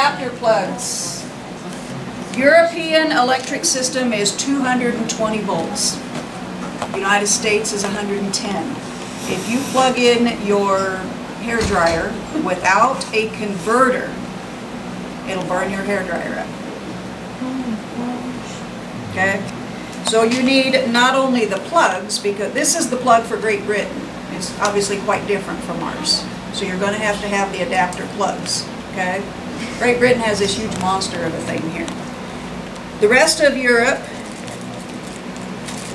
adapter plugs. European electric system is 220 volts. United States is 110. If you plug in your hair dryer without a converter, it'll burn your hair dryer up. Okay? So you need not only the plugs, because this is the plug for Great Britain. It's obviously quite different from ours. So you're going to have the adapter plugs. Okay? Great Britain has this huge monster of a thing here. The rest of Europe,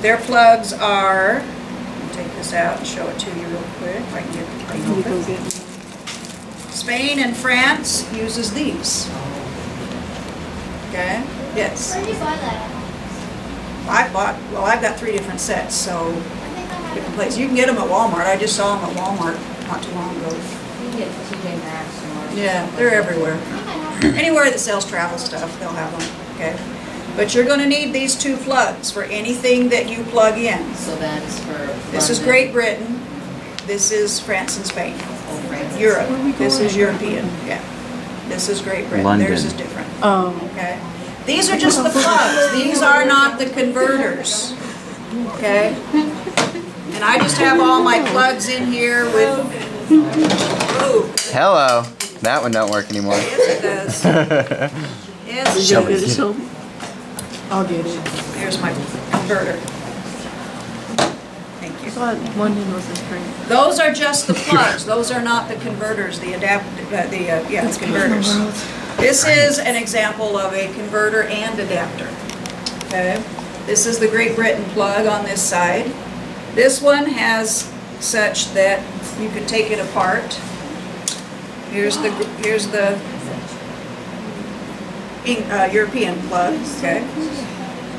their plugs are, let me take this out and show it to you real quick if I can get the thing open. Spain and France uses these. Okay? Yes. Where did you buy that? I've got 3 different sets, so different places. You can get them at Walmart. I just saw them at Walmart not too long ago. You can get TJ Maxx or Yeah, they're everywhere. Anywhere that sells travel stuff, they'll have them. Okay. But you're going to need these 2 plugs for anything that you plug in. So that's for This is Great Britain. This is France and Spain. Europe. This is European. Yeah. This is Great Britain. London. Theirs is different. Okay. These are just the plugs. These are not the converters. Okay. And I just have all my plugs in here with. Ooh. Hello. That one don't work anymore. Yes, it does. Yes, Show it it. does. I'll get it. Here's my converter. Thank you. I thought London was a spring. Those are just the plugs. Those are not the converters. The it's converters. This is an example of a converter and adapter. Okay. This is the Great Britain plug on this side. This one has such that you can take it apart. Here's the European plug. Okay.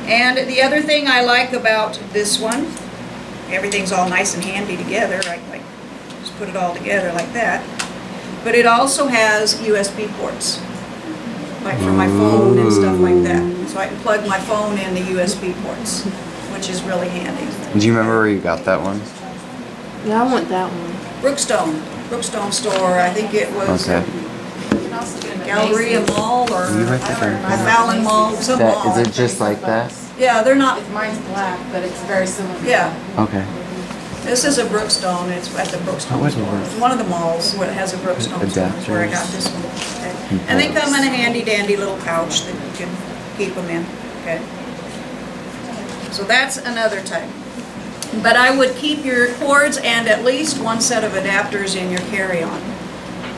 And the other thing I like about this one, everything's all nice and handy together. I like just put it all together like that. But it also has USB ports, like for my phone and stuff like that. So I can plug my phone in the USB ports, which is really handy. Do you remember where you got that one? Yeah, I want that one. Brookstone store. I think it was Okay. Galleria Mall or You write that down? Fallon Mall. Some mall. Is it just like that? Yeah, they're not. Mine's black, but it's very similar. Yeah. Okay. This is a Brookstone. It's at the Brookstone What store. is It's one of the malls where it has a Brookstone store. That's where I got this one. Okay. And they come in a handy dandy little pouch that you can keep them in. Okay. So that's another type. But I would keep your cords and at least 1 set of adapters in your carry-on.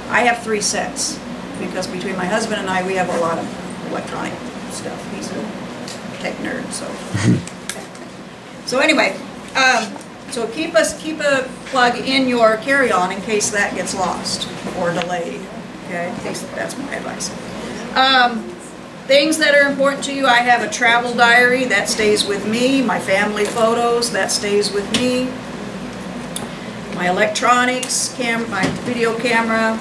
I have 3 sets because between my husband and I, we have a lot of electronic stuff. He's a tech nerd, so. So anyway, so keep a plug in your carry-on in case that gets lost or delayed. Okay, that's my advice. Things that are important to you, I have a travel diary that stays with me. My family photos, that stays with me. My electronics, my video camera.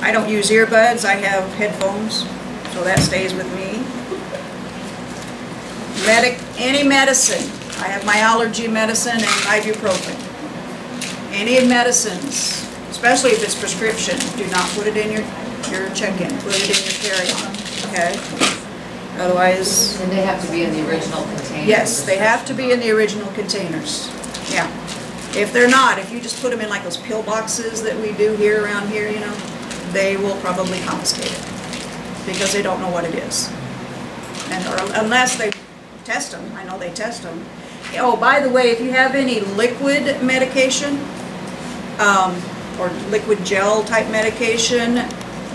I don't use earbuds, I have headphones, so that stays with me. Any medicine. I have my allergy medicine and ibuprofen. Any medicines, especially if it's prescription, do not put it in your check-in. Put it in your carry-on, okay? Otherwise... And they have to be in the original containers? Yes, they have to be in the original containers. Yeah. If they're not, if you just put them in like those pill boxes that we do here around here, you know, they will probably confiscate it because they don't know what it is. And unless they test them. I know they test them. Oh, by the way, if you have any liquid medication or liquid gel type medication,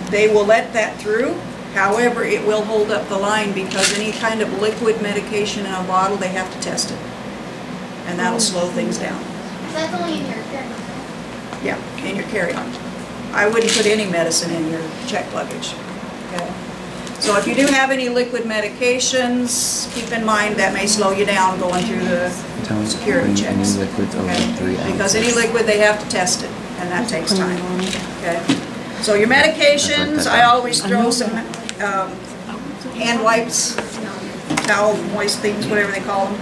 they will let that through. However, it will hold up the line because any kind of liquid medication in a bottle, they have to test it. And that'll slow things down. That's only in your carry-on. Yeah, in your carry-on. I wouldn't put any medicine in your check luggage. Okay. So if you do have any liquid medications, keep in mind that may slow you down going through the security checks. Any liquids over 3 ounces. Because any liquid, they have to test it, and that takes time. Okay. So your medications, I always throw some hand wipes, towel, moist things, whatever they call them.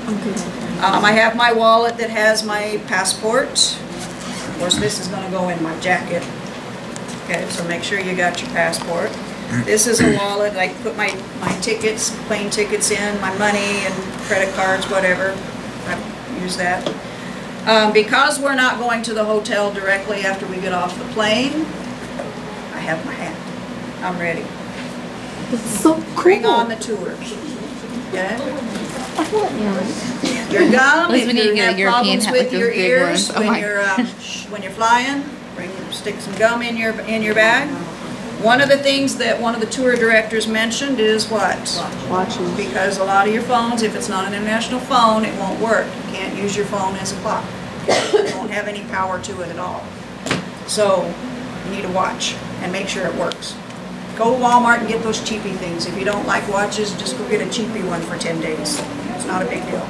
I have my wallet that has my passport. Of course, this is going to go in my jacket. Okay, so make sure you got your passport. This is a wallet, I put my tickets, plane tickets in, my money and credit cards, whatever. I use that. Because we're not going to the hotel directly after we get off the plane, I have my hat. I'm ready. It's so cool. Bring on the tour. Okay? I want one. Your gum, Those if when you you get a have European problems hat, with like those your big ears, ones. Oh my. when you're flying, stick some gum in your bag. One of the things that one of the tour directors mentioned is what? Watches. Because a lot of your phones, if it's not an international phone, it won't work. You can't use your phone as a clock. It won't have any power to it at all. So you need a watch and make sure it works. Go to Walmart and get those cheapy things. If you don't like watches, just go get a cheapy one for 10 days. It's not a big deal.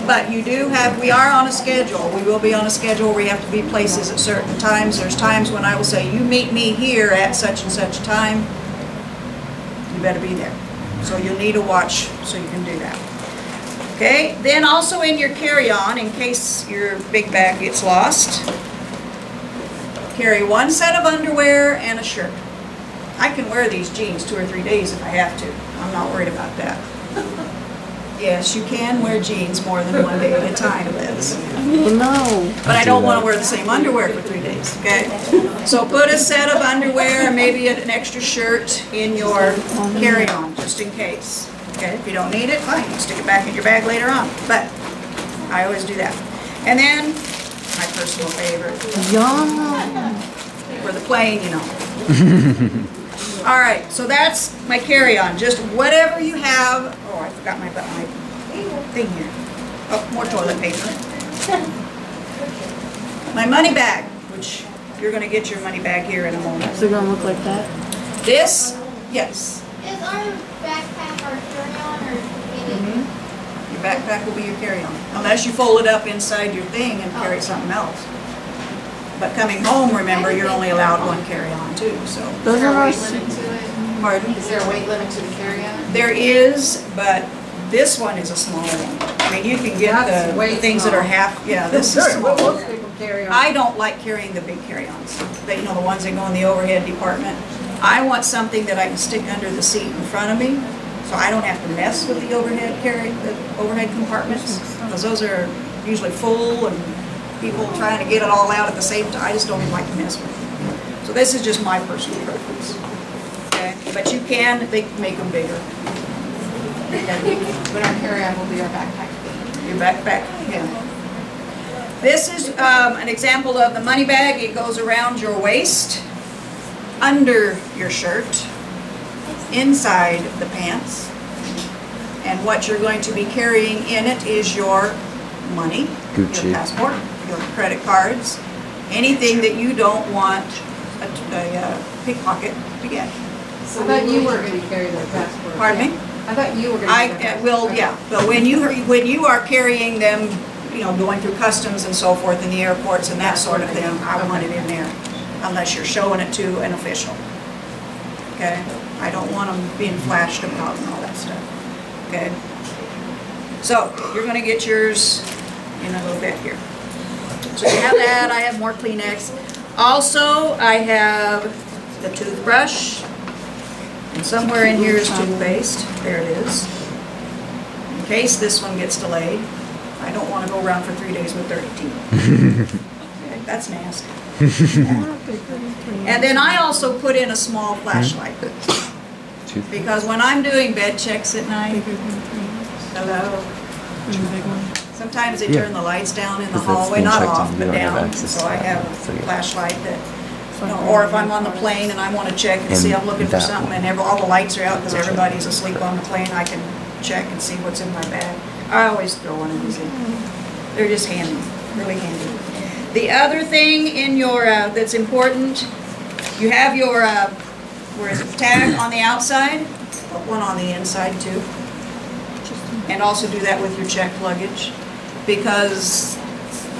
But we are on a schedule. We will be on a schedule where we have to be places at certain times. There's times when I will say, you meet me here at such and such time. You better be there. So you'll need a watch so you can do that. Okay, then also in your carry-on, in case your big bag gets lost, carry one set of underwear and a shirt. I can wear these jeans 2 or 3 days if I have to. I'm not worried about that. Yes, you can wear jeans more than one day at a time, Liz. No. But I don't want to wear the same underwear for 3 days, okay? So put a set of underwear and maybe an extra shirt in your carry-on, just in case. Okay, if you don't need it, fine, you stick it back in your bag later on. But I always do that. And then, my personal favorite, Yum. for the plane, you know. All right, so that's my carry-on. Just whatever you have. Oh, I forgot my thing here. Oh, more toilet paper. My money bag, which you're going to get your money bag here in a moment. Is it gonna look like that? This, yes. Is our backpack our carry-on or Mhm. Your backpack will be your carry-on, unless you fold it up inside your thing and carry something else. But coming home, remember, you're only allowed one carry-on too, so. Is Those there are a our. weight limit to it? Pardon? Is there a weight limit to the carry-on? There is, but this one is a small one. I mean, you can get That's the way things that are small. half, yeah, this is small. Most people carry on. I don't like carrying the big carry-ons, you know, the ones that go in the overhead department. I want something that I can stick under the seat in front of me, so I don't have to mess with the overhead compartments, because those are usually full and people trying to get it all out at the same time. I just don't even like to mess with it. So this is just my personal preference. Okay, but you can, they can make them bigger. But our carry-on will be our backpack. Your backpack, yeah. This is an example of the money bag. It goes around your waist, under your shirt, inside the pants. And what you're going to be carrying in it is your money, Gucci. your passport, your credit cards, anything that you don't want a pickpocket to get. So I thought you were going to carry their passport. Pardon me? I thought you were going to carry their Well, yeah, but when you are carrying them, you know, going through customs and so forth in the airports and that sort of thing, I want it in there, unless you're showing it to an official. Okay? I don't want them being flashed about and all that stuff. Okay? So, you're going to get yours in a little bit here. So you have that. I have more Kleenex. Also, I have the toothbrush. And somewhere in here is toothpaste. There it is. In case this one gets delayed. I don't want to go around for 3 days with dirty teeth. Okay, that's nasty. And then I also put in a small flashlight. Because when I'm doing bed checks at night, hello. Sometimes they turn the lights down in the Because that's hallway, being not checked off, on, you but don't have down. access So to I that. have So a yeah. flashlight that, you know, or if I'm on the plane and I want to check and see, I'm looking for that something and all the lights are out because everybody's asleep on the plane, I can check and see what's in my bag. I always throw one of these in. They're just handy, really handy. The other thing in your, that's important, you have your, where is it, tag on the outside, put one on the inside too. And also do that with your checked luggage, because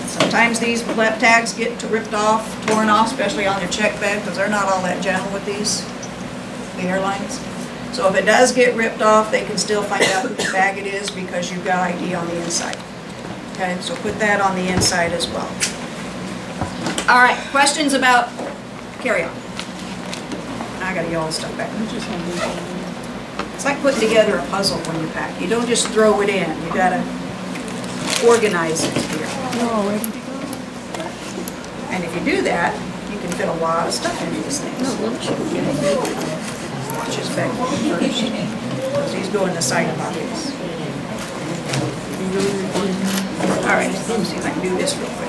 sometimes these tags get ripped off, torn off, especially on your check bag, because they're not all that gentle with these, the airlines. So if it does get ripped off, they can still find out which bag it is because you've got ID on the inside. Okay, so put that on the inside as well. All right, questions about carry-on? I gotta get all the stuff back. It's like putting together a puzzle when you pack. You don't just throw it in. You gotta organize it here. We're all ready to go. And if you do that, you can fit a lot of stuff into these things. Watch his back first, because he's going to side pockets. All right, let me see if I can do this real quick.